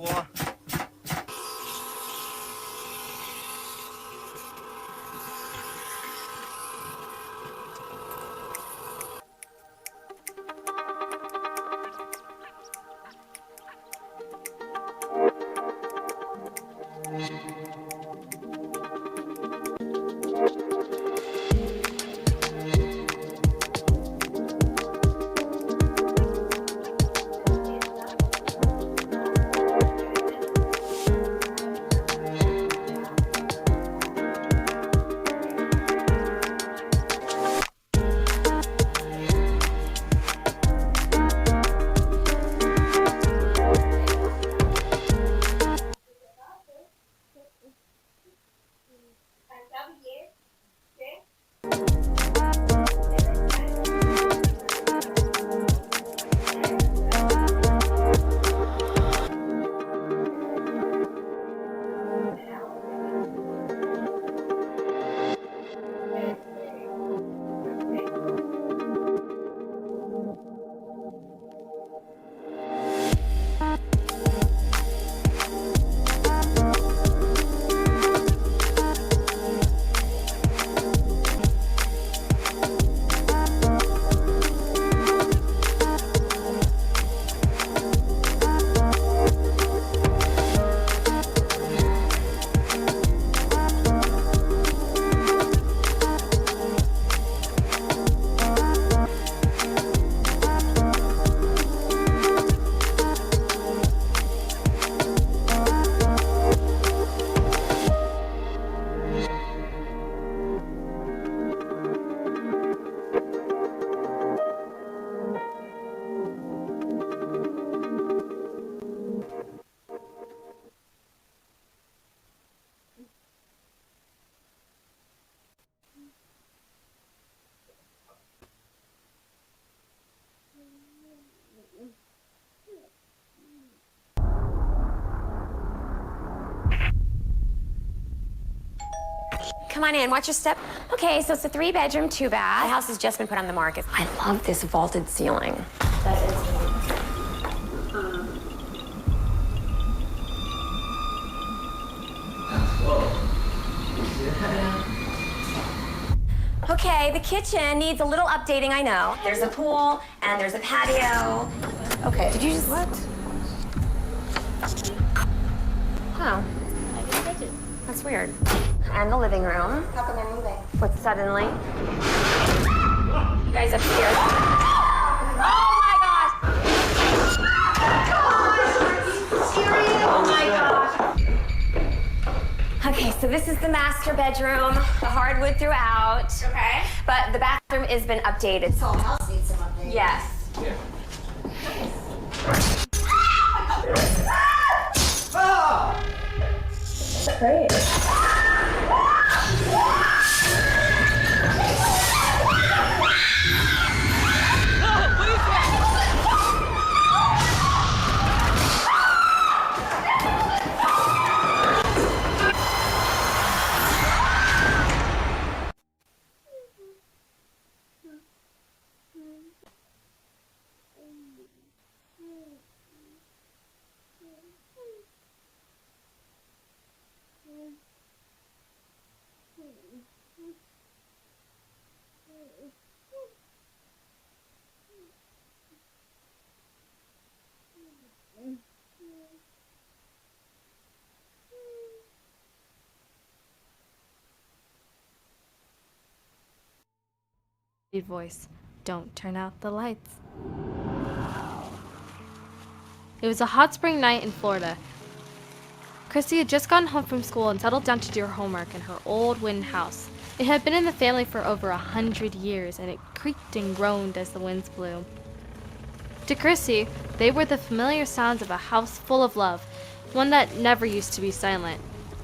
锅。Come on in, watch your step. Okay, so it's a 3-bedroom, 2-bath. The house has just been put on the market. I love this vaulted ceiling. That is Okay, the kitchen needs a little updating, I know. There's a pool and there's a patio. Okay, did you just... What? Oh. That's weird. And the living room. How come they're moving? What, suddenly? You guys upstairs. Oh my gosh! Oh my gosh! Okay, so this is the master bedroom. The hardwood throughout. Okay. But the bathroom has been updated. So the house needs some updating. Yes. Yeah. Great. Voice, don't turn out the lights. It was a hot spring night in Florida. Chrissy had just gotten home from school and settled down to do her homework in her old wooden house. It had been in the family for over 100 years, and it creaked and groaned as the winds blew. To Chrissy, they were the familiar sounds of a house full of love, one that never used to be silent.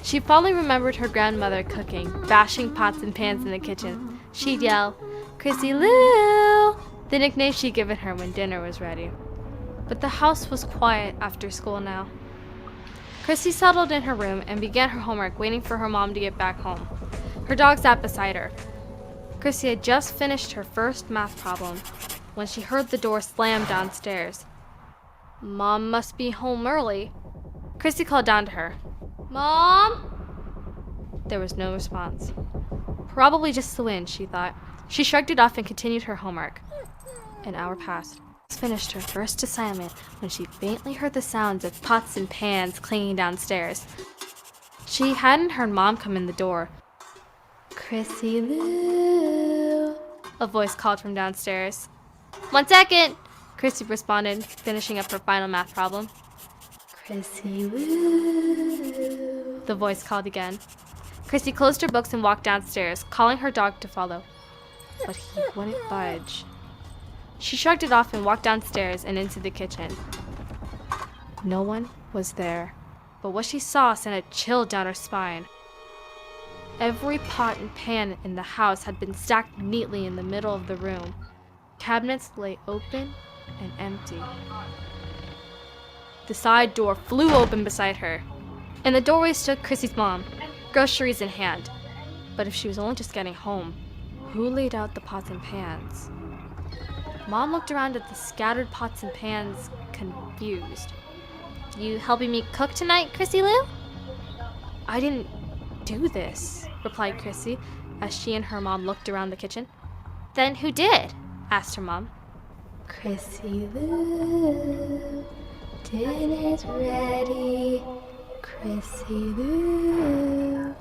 She fondly remembered her grandmother cooking, bashing pots and pans in the kitchen. She'd yell, "Chrissy Lou!" the nickname she'd given her when dinner was ready. But the house was quiet after school now. Chrissy settled in her room and began her homework, waiting for her mom to get back home. Her dog sat beside her. Chrissy had just finished her first math problem when she heard the door slam downstairs. Mom must be home early. Chrissy called down to her. Mom? There was no response. Probably just the wind, she thought. She shrugged it off and continued her homework. An hour passed. She finished her first assignment when she faintly heard the sounds of pots and pans clanging downstairs. She hadn't heard Mom come in the door. Chrissy Lou, a voice called from downstairs. 1 second, Chrissy responded, finishing up her final math problem. Chrissy Lou, the voice called again. Chrissy closed her books and walked downstairs, calling her dog to follow. But he wouldn't budge. She shrugged it off and walked downstairs and into the kitchen. No one was there, but what she saw sent a chill down her spine. Every pot and pan in the house had been stacked neatly in the middle of the room. Cabinets lay open and empty. The side door flew open beside her. In the doorway stood Chrissy's mom, groceries in hand. But if she was only just getting home, who laid out the pots and pans? Mom looked around at the scattered pots and pans, confused. You helping me cook tonight, Chrissy Lou? I didn't do this, replied Chrissy, as she and her mom looked around the kitchen. Then who did? Asked her mom. Chrissy Lou, dinner's ready. Chrissy Lou.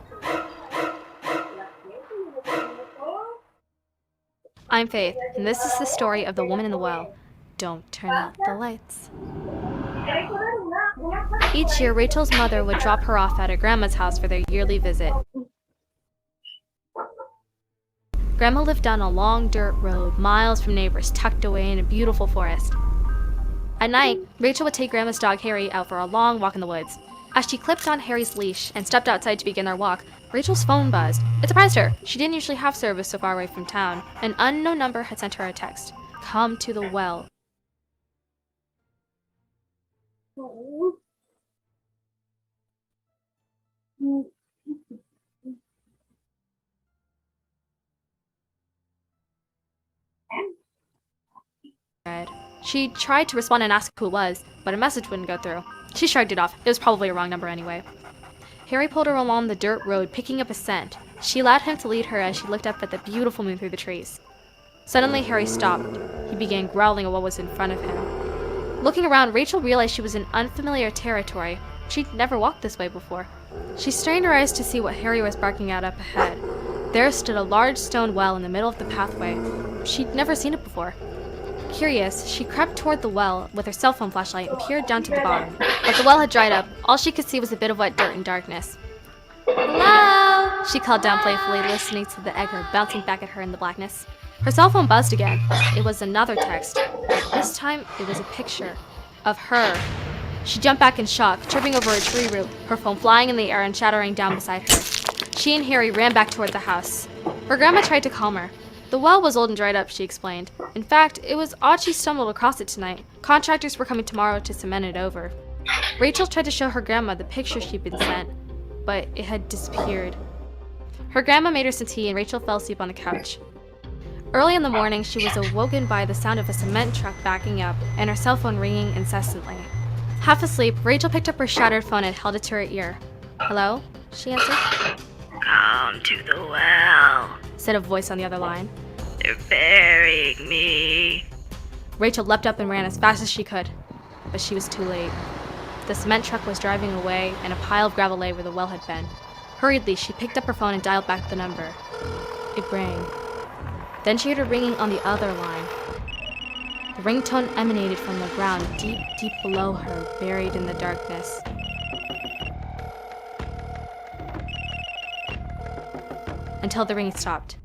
I'm Faith, and this is the story of the woman in the well. Don't turn out the lights. Each year, Rachel's mother would drop her off at her grandma's house for their yearly visit. Grandma lived down a long dirt road, miles from neighbors, tucked away in a beautiful forest. At night, Rachel would take Grandma's dog Harry out for a long walk in the woods. As she clipped on Harry's leash and stepped outside to begin their walk, Rachel's phone buzzed. It surprised her. She didn't usually have service so far away from town. An unknown number had sent her a text. Come to the well. She tried to respond and ask who it was, but a message wouldn't go through. She shrugged it off. It was probably a wrong number anyway. Harry pulled her along the dirt road, picking up a scent. She allowed him to lead her as she looked up at the beautiful moon through the trees. Suddenly, Harry stopped. He began growling at what was in front of him. Looking around, Rachel realized she was in unfamiliar territory. She'd never walked this way before. She strained her eyes to see what Harry was barking at up ahead. There stood a large stone well in the middle of the pathway. She'd never seen it before. Curious, she crept toward the well with her cell phone flashlight and peered down to the bottom. But the well had dried up. All she could see was a bit of wet dirt and darkness. Hello? She called down playfully, listening to the echo bouncing back at her in the blackness. Her cell phone buzzed again. It was another text. This time, it was a picture of her. She jumped back in shock, tripping over a tree root, her phone flying in the air and shattering down beside her. She and Harry ran back toward the house. Her grandma tried to calm her. The well was old and dried up, she explained. In fact, it was odd she stumbled across it tonight. Contractors were coming tomorrow to cement it over. Rachel tried to show her grandma the picture she'd been sent, but it had disappeared. Her grandma made her some tea and Rachel fell asleep on the couch. Early in the morning, she was awoken by the sound of a cement truck backing up and her cell phone ringing incessantly. Half asleep, Rachel picked up her shattered phone and held it to her ear. Hello? She answered. Come to the well. Said a voice on the other line. They're burying me. Rachel leapt up and ran as fast as she could, but she was too late. The cement truck was driving away and a pile of gravel lay where the well had been. Hurriedly, she picked up her phone and dialed back the number. It rang. Then she heard a ringing on the other line. The ringtone emanated from the ground deep, deep below her, buried in the darkness. Until the ringing stopped.